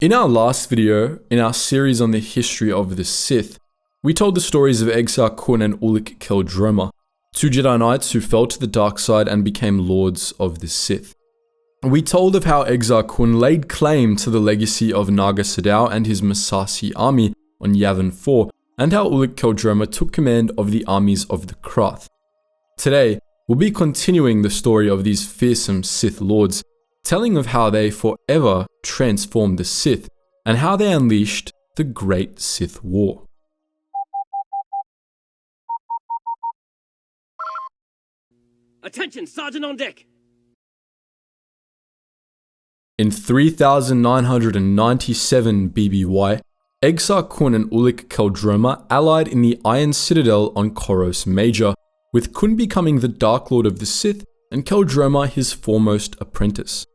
In our last video, in our series on the history of the Sith, we told the stories of Exar Kun and Ulic Qel-Droma, two Jedi Knights who fell to the dark side and became Lords of the Sith. We told of how Exar Kun laid claim to the legacy of Naga Sadow and his Massassi army on Yavin 4, and how Ulic Qel-Droma took command of the armies of the Krath. Today, we'll be continuing the story of these fearsome Sith Lords, telling of how they forever transformed the Sith, and how they unleashed the Great Sith War. Attention, Sergeant on deck! In 3997 BBY, Exar Kun and Ulic Qel-Droma allied in the Iron Citadel on Koros Major, with Kun becoming the Dark Lord of the Sith and Qel-Droma his foremost apprentice.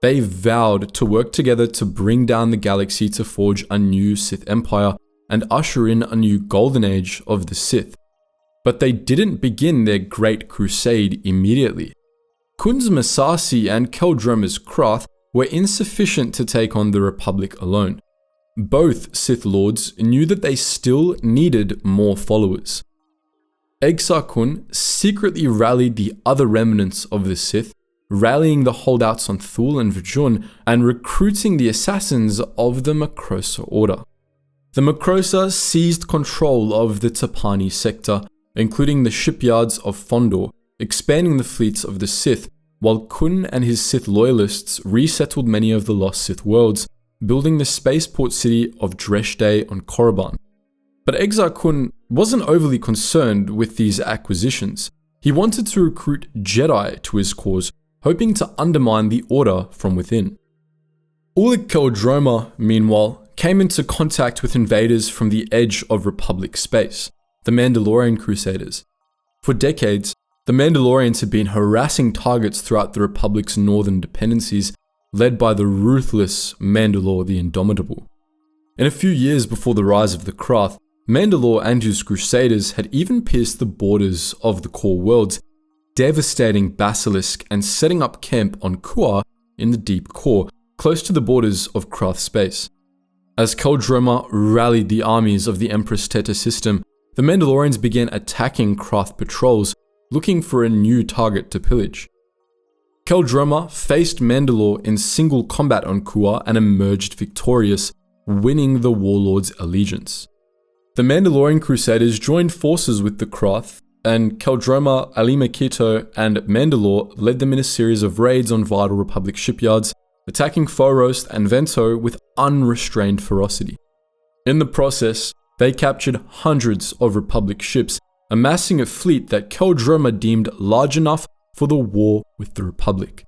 They vowed to work together to bring down the galaxy to forge a new Sith Empire and usher in a new golden age of the Sith. But they didn't begin their Great Crusade immediately. Kun's Massassi and Qel-Droma's Krath were insufficient to take on the Republic alone. Both Sith Lords knew that they still needed more followers. Exar Kun secretly rallied the other remnants of the Sith, rallying the holdouts on Thul and Vjun, and recruiting the assassins of the Makrosa Order. The Makrosa seized control of the Tapani sector, including the shipyards of Fondor, expanding the fleets of the Sith, while Kun and his Sith loyalists resettled many of the lost Sith worlds, building the spaceport city of Dreshdae on Korriban. But Exar Kun wasn't overly concerned with these acquisitions. He wanted to recruit Jedi to his cause, hoping to undermine the order from within. Ulic Qel-Droma, meanwhile, came into contact with invaders from the edge of Republic space, the Mandalorian Crusaders. For decades, the Mandalorians had been harassing targets throughout the Republic's northern dependencies, led by the ruthless Mandalore the Indomitable. In a few years before the rise of the Krath, Mandalore and his Crusaders had even pierced the borders of the core worlds, devastating Basilisk and setting up camp on Kuar in the deep core, close to the borders of Krath space. As Qel-Droma rallied the armies of the Empress Teta system, the Mandalorians began attacking Krath patrols, looking for a new target to pillage. Qel-Droma faced Mandalore in single combat on Kuar and emerged victorious, winning the Warlord's allegiance. The Mandalorian Crusaders joined forces with the Krath, and Qel-Droma, Alima Keto, and Mandalore led them in a series of raids on vital Republic shipyards, attacking Foros and Vento with unrestrained ferocity. In the process, they captured hundreds of Republic ships, amassing a fleet that Qel-Droma deemed large enough for the war with the Republic.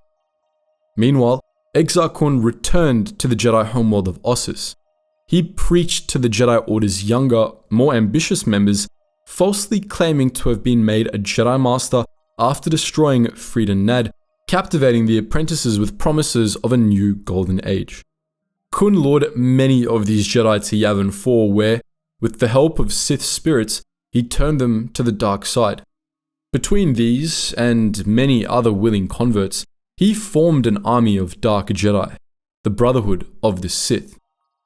Meanwhile, Exar Kun returned to the Jedi homeworld of Ossus. He preached to the Jedi Order's younger, more ambitious members, falsely claiming to have been made a Jedi Master after destroying Freedon Nad, captivating the apprentices with promises of a new golden age. Kun lured many of these Jedi to Yavin 4 where, with the help of Sith spirits, he turned them to the dark side. Between these and many other willing converts, he formed an army of dark Jedi, the Brotherhood of the Sith.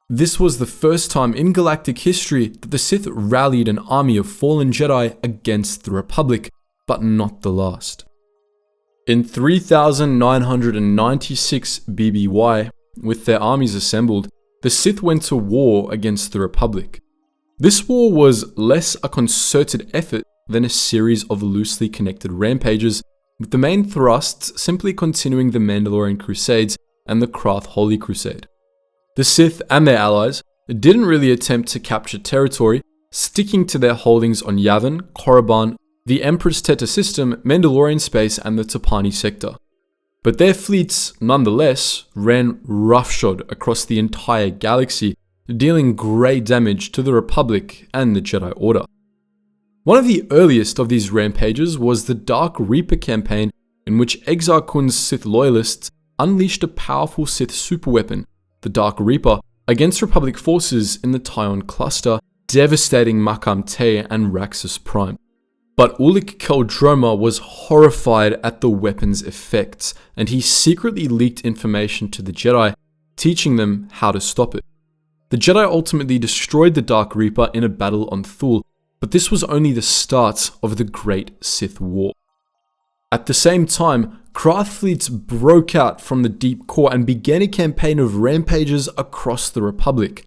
This was the first time in galactic history that the Sith rallied an army of fallen Jedi against the Republic, but not the last. In 3996 BBY, with their armies assembled, the Sith went to war against the Republic. This war was less a concerted effort than a series of loosely connected rampages, with the main thrusts simply continuing the Mandalorian Crusades and the Krath Holy Crusade. The Sith and their allies didn't really attempt to capture territory, sticking to their holdings on Yavin, Korriban, the Empress Teta system, Mandalorian space, and the Tapani sector. But their fleets, nonetheless, ran roughshod across the entire galaxy, dealing great damage to the Republic and the Jedi Order. One of the earliest of these rampages was the Dark Reaper campaign, in which Exar Kun's Sith loyalists unleashed a powerful Sith superweapon, the Dark Reaper, against Republic forces in the Tyon cluster, devastating Makam Te and Raxus Prime. But Ulic Qel-Droma was horrified at the weapon's effects, and he secretly leaked information to the Jedi, teaching them how to stop it. The Jedi ultimately destroyed the Dark Reaper in a battle on Thule, but this was only the start of the Great Sith War. At the same time, Krath fleets broke out from the deep core and began a campaign of rampages across the Republic,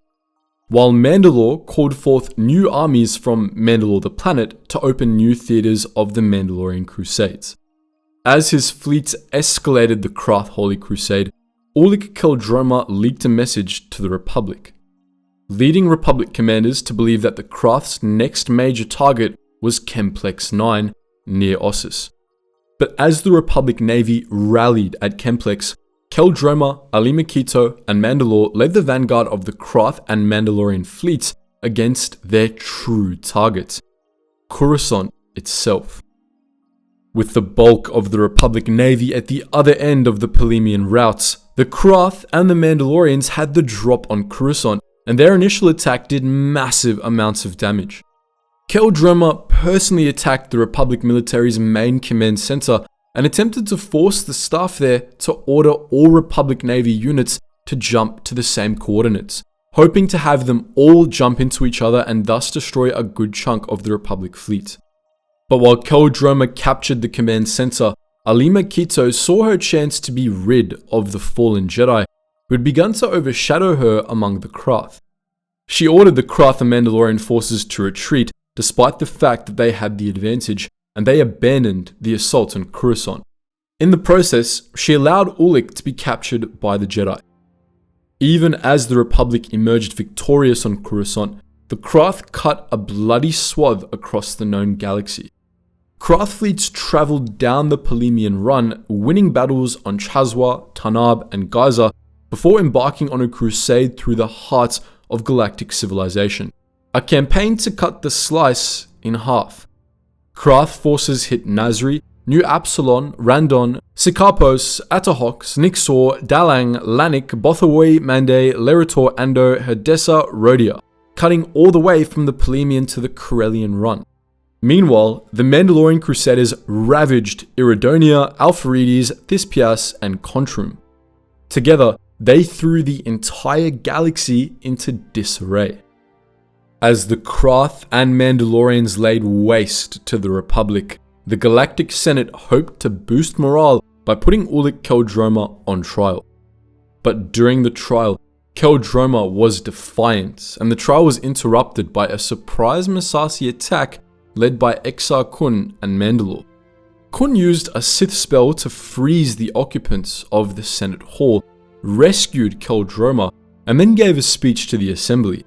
while Mandalore called forth new armies from Mandalore the planet to open new theaters of the Mandalorian Crusades. As his fleets escalated the Krath Holy Crusade, Ulic Qel-Droma leaked a message to the Republic, leading Republic commanders to believe that the Krath's next major target was Kemplex 9 near Ossus. But as the Republic Navy rallied at Kemplex, Qel-Droma, Alima Keto, and Mandalore led the vanguard of the Krath and Mandalorian fleets against their true target, Coruscant itself. With the bulk of the Republic Navy at the other end of the Polemian routes, the Krath and the Mandalorians had the drop on Coruscant, and their initial attack did massive amounts of damage. Qel-Droma personally attacked the Republic military's main command center and attempted to force the staff there to order all Republic Navy units to jump to the same coordinates, hoping to have them all jump into each other and thus destroy a good chunk of the Republic fleet. But while Qel-Droma captured the command center, Alima Keto saw her chance to be rid of the fallen Jedi, who had begun to overshadow her among the Krath. She ordered the Krath and Mandalorian forces to retreat, despite the fact that they had the advantage, and they abandoned the assault on Coruscant. In the process, she allowed Ulic to be captured by the Jedi. Even as the Republic emerged victorious on Coruscant, the Krath cut a bloody swath across the known galaxy. Krath fleets travelled down the Polemian Run, winning battles on Chazwa, Tanab, and Gaza before embarking on a crusade through the heart of galactic civilization. A campaign to cut the slice in half. Krath forces hit Nazri, New Absalon, Randon, Sikapos, Atahox, Nixor, Dalang, Lanik, Bothawui, Mande, Lerator, Ando, Herdessa, Rhodia, cutting all the way from the Polemian to the Corellian Run. Meanwhile, the Mandalorian Crusaders ravaged Iridonia, Alpharides, Thespias, and Contrum. Together, they threw the entire galaxy into disarray. As the Krath and Mandalorians laid waste to the Republic, the Galactic Senate hoped to boost morale by putting Ulic Qel-Droma on trial. But during the trial, Qel-Droma was defiant, and the trial was interrupted by a surprise Massassi attack led by Exar Kun and Mandalore. Kun used a Sith spell to freeze the occupants of the Senate Hall, rescued Qel-Droma, and then gave a speech to the assembly,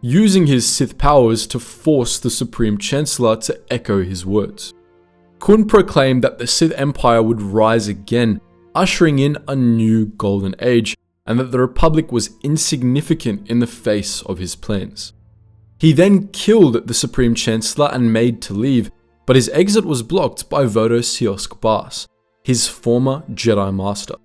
using his Sith powers to force the Supreme Chancellor to echo his words. Kun proclaimed that the Sith Empire would rise again, ushering in a new golden age, and that the Republic was insignificant in the face of his plans. He then killed the Supreme Chancellor and made to leave, but his exit was blocked by Vodo Siosk Bas, his former Jedi Master.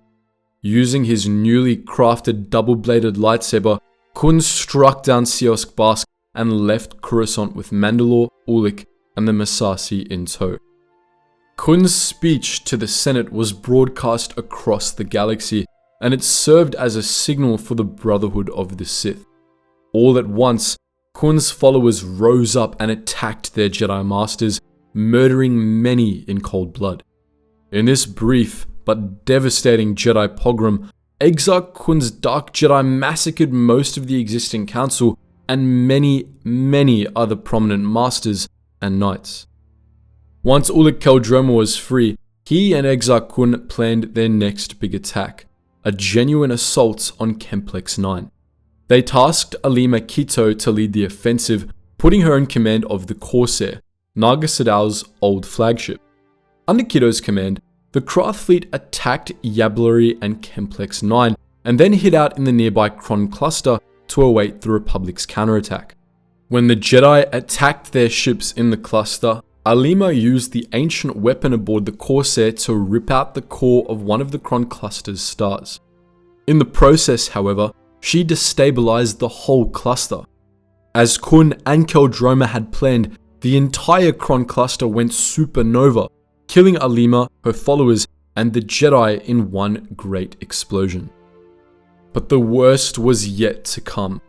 Using his newly crafted double-bladed lightsaber, Kun struck down Siosk Bas and left Coruscant with Mandalore, Ulic, and the Massassi in tow. Kun's speech to the Senate was broadcast across the galaxy, and it served as a signal for the Brotherhood of the Sith. All at once, Kun's followers rose up and attacked their Jedi Masters, murdering many in cold blood. In this brief but devastating Jedi pogrom, Exar Kun's Dark Jedi massacred most of the existing council and many other prominent masters and knights. Once Ulic Qel-Droma was free, he and Exar Kun planned their next big attack, a genuine assault on Kemplex 9. They tasked Alima Keto to lead the offensive, putting her in command of the Corsair, Naga Sadal's old flagship. Under Keto's command, the Krath fleet attacked Yablury and Kemplex 9, and then hid out in the nearby Kron cluster to await the Republic's counterattack. When the Jedi attacked their ships in the cluster, Alima used the ancient weapon aboard the Corsair to rip out the core of one of the Kron cluster's stars. In the process, however, she destabilized the whole cluster. As Kun and Qel-Droma had planned, the entire Kron cluster went supernova, killing Alima, her followers, and the Jedi in one great explosion. But the worst was yet to come.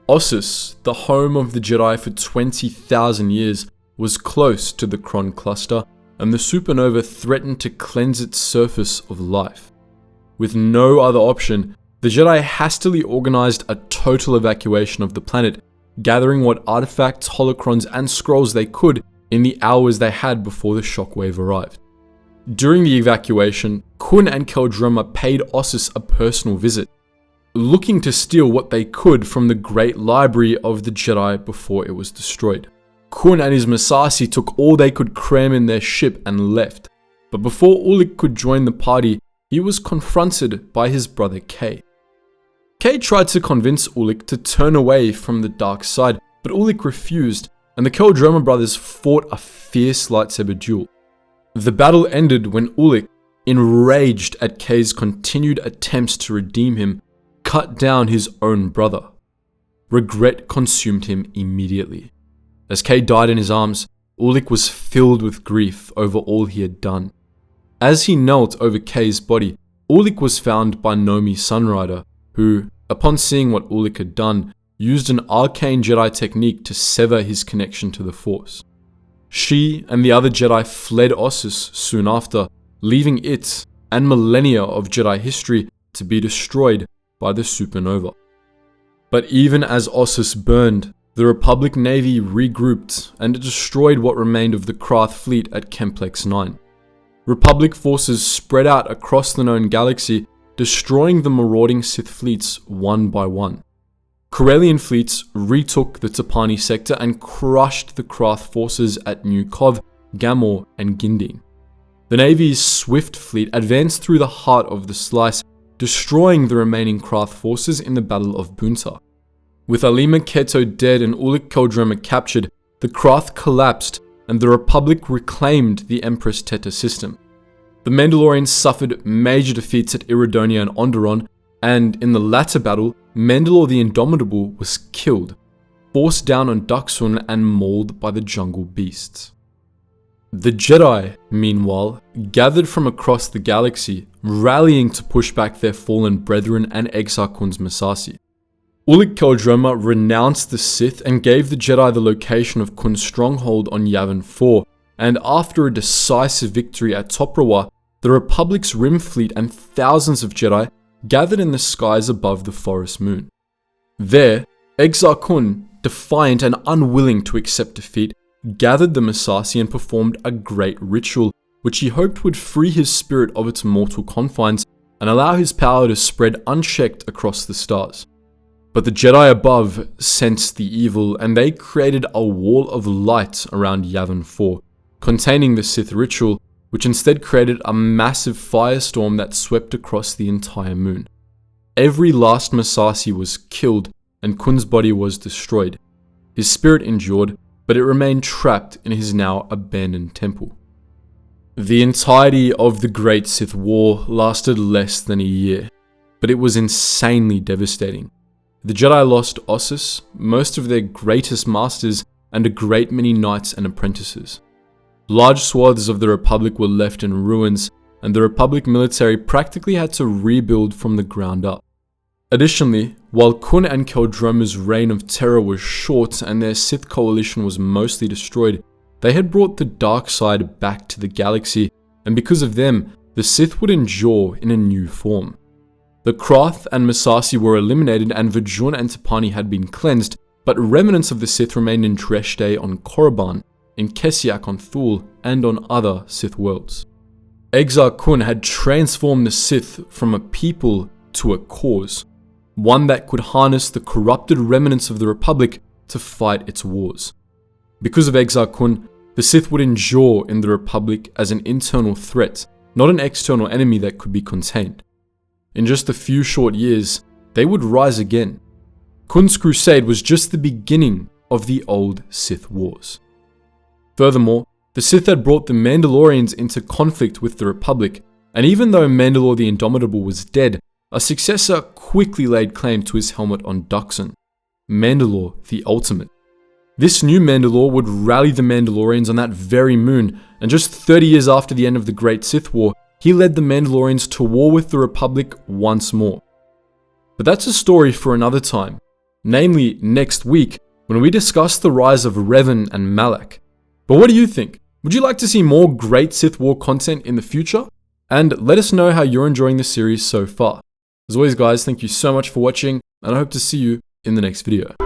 Ossus, the home of the Jedi for 20,000 years, was close to the Kron cluster, and the supernova threatened to cleanse its surface of life. With no other option, the Jedi hastily organized a total evacuation of the planet, gathering what artifacts, holocrons, and scrolls they could in the hours they had before the shockwave arrived. During the evacuation, Qun and Qel-Droma paid Ossus a personal visit, looking to steal what they could from the great library of the Jedi before it was destroyed. Qun and his Massassi took all they could cram in their ship and left, but before Ulic could join the party, he was confronted by his brother Kay. Kay tried to convince Ulic to turn away from the dark side, but Ulic refused, and the Qel-Droma brothers fought a fierce lightsaber duel. The battle ended when Ulic, enraged at Kay's continued attempts to redeem him, cut down his own brother. Regret consumed him immediately. As Kay died in his arms, Ulic was filled with grief over all he had done. As he knelt over Kay's body, Ulic was found by Nomi Sunrider, who, upon seeing what Ulic had done, used an arcane Jedi technique to sever his connection to the Force. She and the other Jedi fled Ossus soon after, leaving it and millennia of Jedi history to be destroyed by the supernova. But even as Ossus burned, the Republic Navy regrouped and destroyed what remained of the Krath fleet at Kemplex 9. Republic forces spread out across the known galaxy, destroying the marauding Sith fleets one by one. Corellian fleets retook the Tapani sector and crushed the Krath forces at New Kov, Gamor, and Gindin. The Navy's Swift fleet advanced through the heart of the slice, destroying the remaining Krath forces in the Battle of Bunta. With Alima Keto dead and Ulic Qel-Droma captured, the Krath collapsed and the Republic reclaimed the Empress Teta system. The Mandalorians suffered major defeats at Iridonia and Onderon, and in the latter battle, Mandalore the Indomitable was killed, forced down on Duxun and mauled by the jungle beasts. The Jedi, meanwhile, gathered from across the galaxy, rallying to push back their fallen brethren and Exar Kun's Massassi. Ulic Qel-Droma renounced the Sith and gave the Jedi the location of Kun's stronghold on Yavin 4, and after a decisive victory at Toprawa, the Republic's Rim fleet and thousands of Jedi gathered in the skies above the forest moon. There, Exar Kun, defiant and unwilling to accept defeat, gathered the Massassi and performed a great ritual, which he hoped would free his spirit of its mortal confines and allow his power to spread unchecked across the stars. But the Jedi above sensed the evil, and they created a wall of light around Yavin 4, containing the Sith ritual, which instead created a massive firestorm that swept across the entire moon. Every last Massassi was killed, and Kun's body was destroyed. His spirit endured, but it remained trapped in his now abandoned temple. The entirety of the Great Sith War lasted less than a year, but it was insanely devastating. The Jedi lost Ossus, most of their greatest masters, and a great many knights and apprentices. Large swaths of the Republic were left in ruins, and the Republic military practically had to rebuild from the ground up. Additionally, while Qun and Qel-Droma's reign of terror was short and their Sith coalition was mostly destroyed, they had brought the dark side back to the galaxy, and because of them, the Sith would endure in a new form. The Krath and Massassi were eliminated and Vajun and Tapani had been cleansed, but remnants of the Sith remained in Dreshte on Korriban, in Kesiak on Thul, and on other Sith worlds. Exar Kun had transformed the Sith from a people to a cause, one that could harness the corrupted remnants of the Republic to fight its wars. Because of Exar Kun, the Sith would endure in the Republic as an internal threat, not an external enemy that could be contained. In just a few short years, they would rise again. Kun's crusade was just the beginning of the old Sith Wars. Furthermore, the Sith had brought the Mandalorians into conflict with the Republic, and even though Mandalore the Indomitable was dead, a successor quickly laid claim to his helmet on Duxun, Mandalore the Ultimate. This new Mandalore would rally the Mandalorians on that very moon, and just 30 years after the end of the Great Sith War, he led the Mandalorians to war with the Republic once more. But that's a story for another time, namely next week when we discuss the rise of Revan and Malak. But what do you think? Would you like to see more Great Sith War content in the future? And let us know how you're enjoying the series so far. As always guys, thank you so much for watching, and I hope to see you in the next video.